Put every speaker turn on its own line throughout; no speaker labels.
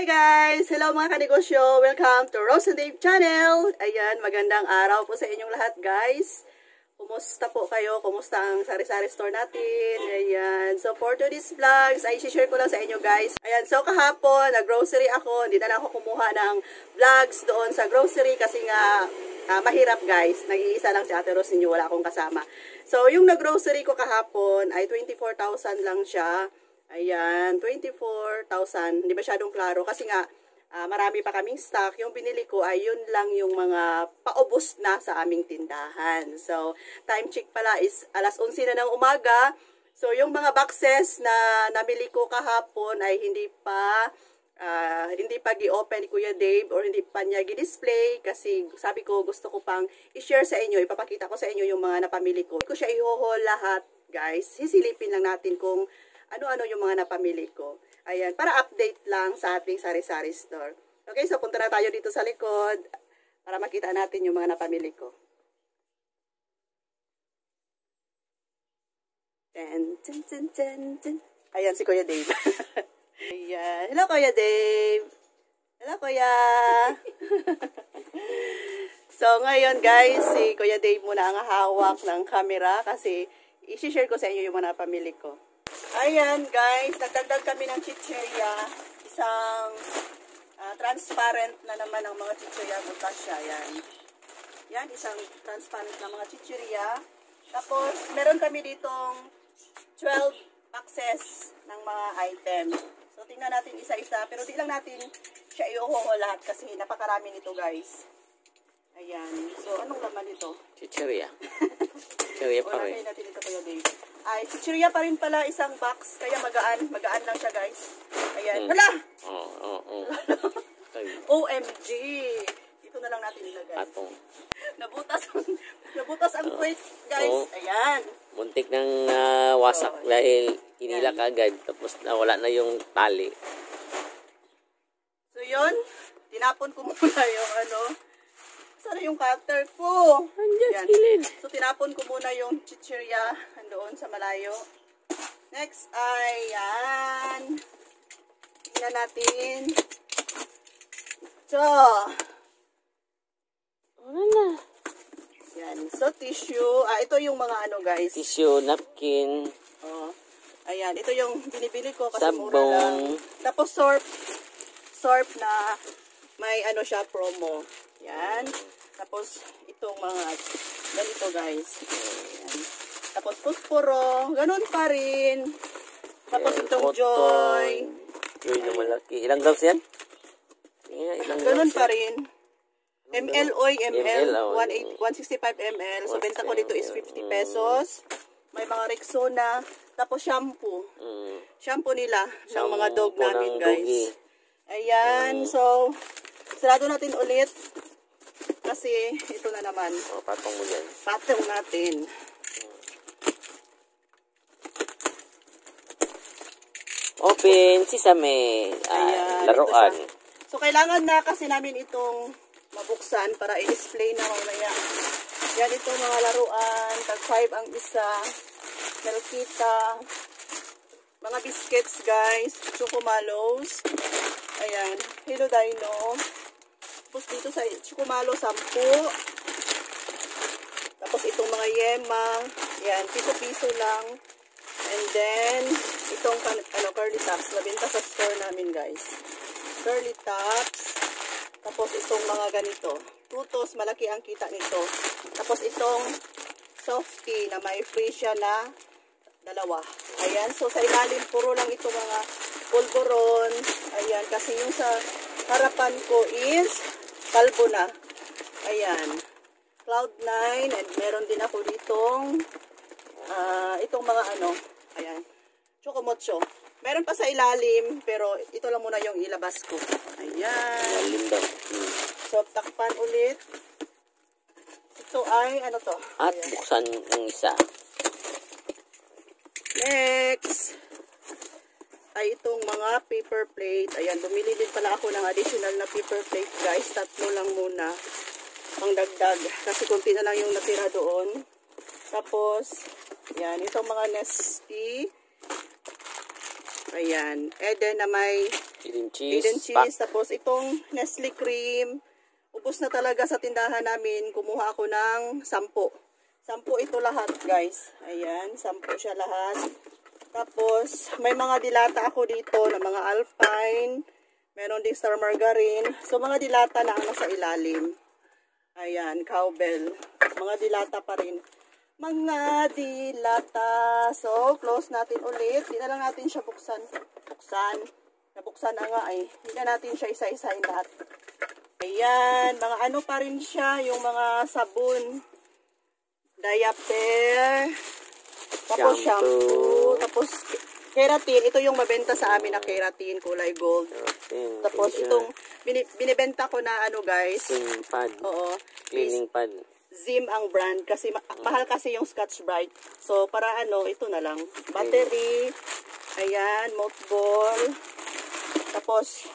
Hi guys! Hello mga kanegosyo! Welcome to Rose and Dave channel! Ayan, magandang araw po sa inyong lahat guys! Kumusta po kayo? Kumusta ang sari-sari store natin? Ayan, so for today's vlogs, ay share ko lang sa inyo guys. Ayan, so kahapon, nag-grocery ako. Hindi na lang ako kumuha ng vlogs doon sa grocery kasi nga mahirap guys. Nag-iisa lang si Ate Rose ninyo, wala akong kasama. So yung nag-grocery ko kahapon ay 24,000 lang siya. Ayan, 24,000. Hindi masyadong klaro kasi nga marami pa kaming stock. Yung binili ko ay yun lang yung mga paubos na sa aming tindahan. So, time check pala is alas 11 na ng umaga. So, yung mga boxes na nabili ko kahapon ay hindi pa gi-open ni Kuya Dave or hindi pa niya gi-display kasi sabi ko gusto ko pang i-share sa inyo, ipapakita ko sa inyo yung mga napamili ko. Hindi ko siya i-haul lahat, guys. Sisilipin lang natin kung ano-ano yung mga napamili ko. Ayan, para update lang sa ating sari-sari store. Okay, so punta na tayo dito sa likod para makita natin yung mga napamili ko. Ayan, si Kuya Dave. Ayan. Hello, Kuya Dave. Hello, Kuya. So, ngayon, guys, si Kuya Dave muna ang hawak ng camera kasi i-share ko sa inyo yung mga napamili ko. Ayan, guys. Nagdagdag kami ng chicheria. Isang transparent na naman ang mga chicheria. Butas siya. Ayan. Yan, isang transparent na mga chicheria. Tapos, meron kami ditong 12 boxes ng mga item. So, tingnan natin isa-isa. Pero di lang natin siya i-uho lahat kasi napakarami nito, guys. Ayan. So, anong laman ito?
Chicheria. Chicheria pa rin.
Natin ito, Kuya Dave. Ay, chicheria pa rin pala isang box. Kaya magaan. Magaan lang siya, guys. Ayan. Hala! OMG! Ito na lang natin ilagay.
Atong.
Nabutas ang plate, guys. Ayan.
Muntik ng wasak dahil inila kagad. Tapos nawala na yung tali.
So, yun. Tinapon ko muna yung Sana yung cutter ko. Ayan. So, tinapon ko muna yung chicheria doon sa malayo. Next ay yan. Tingnan natin. So, yan. So, tissue. Ito yung mga guys.
Tissue, napkin.
Ayan. Ito yung binibili ko kasi
sabong.
Mura lang. Tapos, sorb na may siya, promo. Yan. Tapos, itong mga ganito, guys. Yan. Tapos, pusporo. Ganun pa rin. Tapos, itong Joy.
Joy na malaki. Ilang grams yan?
Ganun pa rin. ML oil, ML. 165 ml. So, benta ko dito is 50 pesos. May mga Rexona. Tapos, shampoo. Shampoo nila ng mga dog namin, guys. Ayan. So, sarado natin ulit. Kasi, ito na naman.
Patong mo dyan.
Patong natin.
Open sesame. Laruan.
So, kailangan na kasi namin itong mabuksan para i-display na mamaya. Yan ito mga laruan. Tag 5 ang isa. Melkita. Mga biscuits, guys. Chocomalos. Ayan. Hello Dino. Tapos dito sa Chocomalos, 10. Tapos itong mga yema. Ayan. Piso-piso lang. And then, itong curly tops. Nabenta sa store namin, guys. Curly tops. Tapos itong mga ganito. Tutos, malaki ang kita nito. Tapos itong softie na may free siya na 2. Ayan. So, sa ilalim, puro lang ito mga pulburon. Ayan. Kasi yung sa harapan ko is kalbo na. Ayan. Cloud9. And meron din ako ditong itong mga ayan. Chocomocho. Meron pa sa ilalim, pero ito lang muna yung ilabas ko. Ayan. So, takpan ulit. Ito ay, to?
At buksan ng isa.
Next. Ay itong mga paper plate. Ayan, bumili din pala ako ng additional na paper plate, guys. 3 lang muna. Pang dagdag. Kasi kunti na lang yung natira doon. Tapos, yan. Itong mga Nestea. Ayan. Eden na may
Hidden
hidden
cheese. Pack.
cheese. Tapos itong Nestle cream. Ubos na talaga sa tindahan namin. Kumuha ako ng 10. 10 ito lahat, guys. Ayan, 10 siya lahat. Tapos, may mga dilata ako dito na mga Alpine. Meron ding Star Margarine. So, mga dilata na ang nasa ilalim. Ayan, cowbell. Mga dilata pa rin. Mga dilata. So, close natin ulit. Di na lang natin siya buksan. Nabuksan na nga eh. Hindi na natin siya isa-isahin lahat. Ayan, mga ano pa rin siya, yung mga sabon, diaper, tapos shampoo, tapos keratin. Ito yung mabenta sa amin na keratin, kulay gold. Tapos itong binibenta ko na ano guys.
Cleaning pad.
Oo.
Cleaning pad.
Zim ang brand kasi mahal kasi yung Scotch Brite. So para ano, ito na lang. Battery, ayan, mothball. Tapos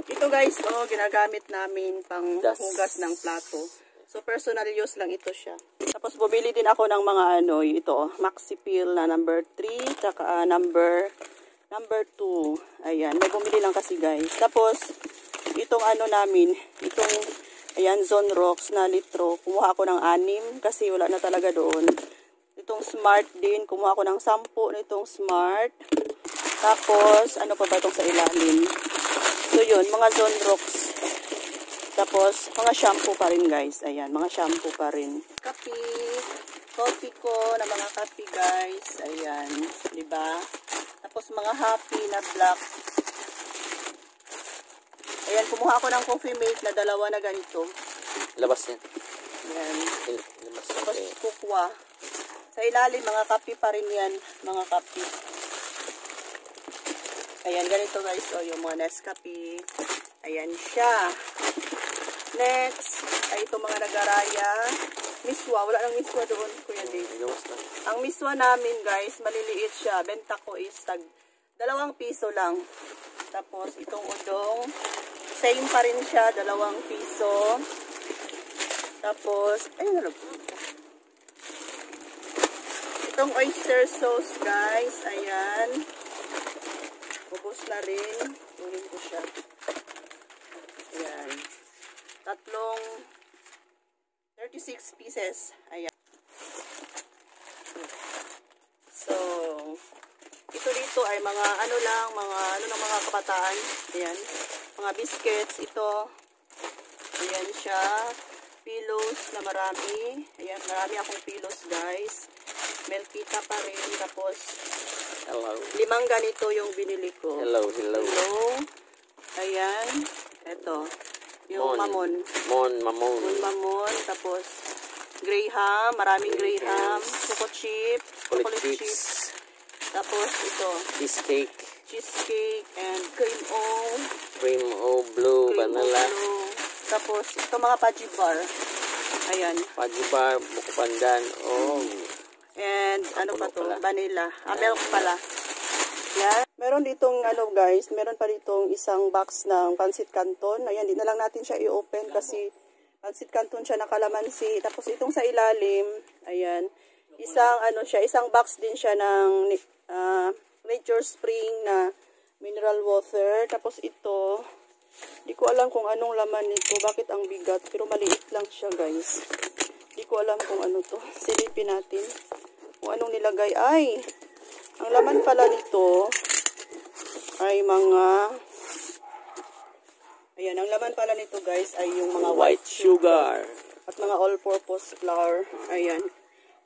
ito guys, ginagamit namin pang hugas ng plato. So, personal use lang ito siya. Tapos, bumili din ako ng mga ano, ito, Maxi Peel na number 3, tsaka number 2. Ayan, may bumili lang kasi guys. Tapos, itong ano namin, itong, ayan, Zone Rocks na litro. Kumuha ako ng 6 kasi wala na talaga doon. Itong Smart din, kumuha ako ng 10 nitong Smart. Tapos, ano pa ba itong sa ilalim? So yun, mga Zone Rocks. Tapos, mga shampoo pa rin guys. Ayan, mga shampoo pa rin. Coffee ko na mga kape guys. Ayan, diba? Tapos mga happy na black. Ayan, kumuha ako ng coffee mate na 2 na ganito.
Labas yan.
Ayan.
Labas
Tapos
yan.
kukwa. Sa ilalim, mga kape pa rin yan. Mga kape. Ayan, ganito guys, yung mga Nescafe. Ayan siya. Next, ay itong mga nagaraya. Miswa, wala nang miswa doon, Kuya Dave. Ang miswa namin guys, maliliit siya. Benta ko is tag 2 piso lang. Tapos itong udong, same pa rin siya, 2 piso. Tapos, ayun na lang. Itong oyster sauce guys, ayan. Ubus na rin. Kunin ko siya. Ayan. 36 pieces. Ayan. So, ito dito ay mga ano lang, mga mga kabataan. Ayan. Mga biscuits. Ito. Ayan siya. Pillows na marami. Ayan, marami akong pillows guys. Melkita pa rin. Tapos,
Hello.
5 ganito yung binili ko.
Hello.
Ayan. Ito. Yung mamon. Mamon. Tapos, graham. Maraming graham. Choco chocolate chips. Tapos, ito. Cheesecake. And
Cream o blue, vanilla.
Tapos, ito mga Paji bar. Ayan.
Paji bar, buko pandan.
And ano pa to? Vanilla. Milk pala. Yan. Meron ditong ano guys, meron pa ditong isang box ng pancit canton. Ayan, di na lang natin siya i-open kasi pancit canton siya nakalamansi. Tapos itong sa ilalim, ayan, isang box din siya ng Nature Spring na mineral water. Tapos ito, di ko alam kung anong laman nito, bakit ang bigat, pero maliit lang siya guys. Di ko alam kung ano to. Silipin natin kung anong nilagay. Ay, ang laman pala nito ay mga, ayan, ang laman pala nito guys ay yung mga white sugar at mga all-purpose flour. Ayan,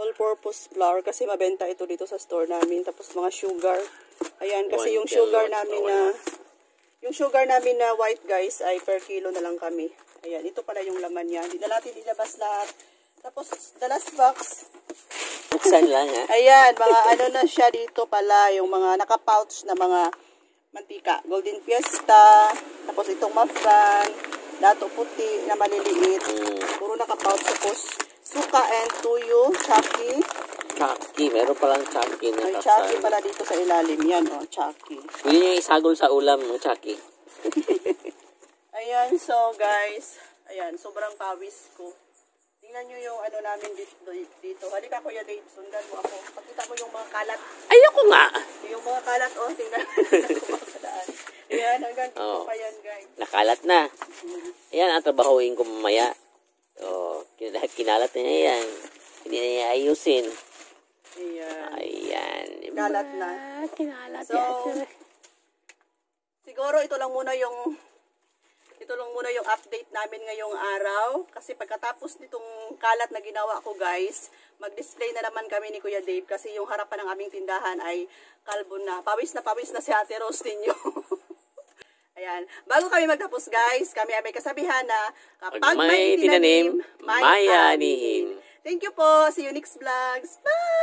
all-purpose flour kasi mabenta ito dito sa store namin. Tapos mga sugar. Ayan, kasi yung sugar namin na white guys ay per kilo na lang kami. Ayan, ito pala yung laman niya. Hindi na natin ilabas lahat. Tapos, the last box.
Buksan lang ha.
Ayan, mga ano na siya dito pala, yung mga naka-pouch na mga mantika. Golden Fiesta, tapos itong mafran, dato puti na maliliit. Puro naka-pouch. Tapos, suka and tuyo, chaki.
Chaki, meron palang chaki na
May chaki pala dito sa ilalim. Yan, chaki.
Pwede nyo isagol sa ulam ng chaki.
Ayan, so guys, ayan, sobrang pawis ko. Tingnan nyo yung ano namin dito. Halika Kuya Dave, sundan mo ako. Pakita mo yung mga kalat.
Ayoko nga.
Yung mga kalat, tingnan mo. Ayan, hanggang dito
Oo.
pa yan, guys.
Nakalat na. Ayan ang trabahuin ko mamaya. O, dahil kinalat na niya yan. Hindi na niya ayusin.
Ayan.
Ayan.
Kalat na.
Kinalat
So,
yan.
siguro ito lang muna yung update namin ngayong araw. Kasi pagkatapos nitong kalat na ginawa ko, guys, mag-display na naman kami ni Kuya Dave kasi yung harapan ng aming tindahan ay kalbo na. Pawis na si Ate Rose ninyo. Ayan. Bago kami magtapos, guys, kami ay may kasabihan na kapag may tinanim, may anihin. Thank you po. See you next vlogs. Bye!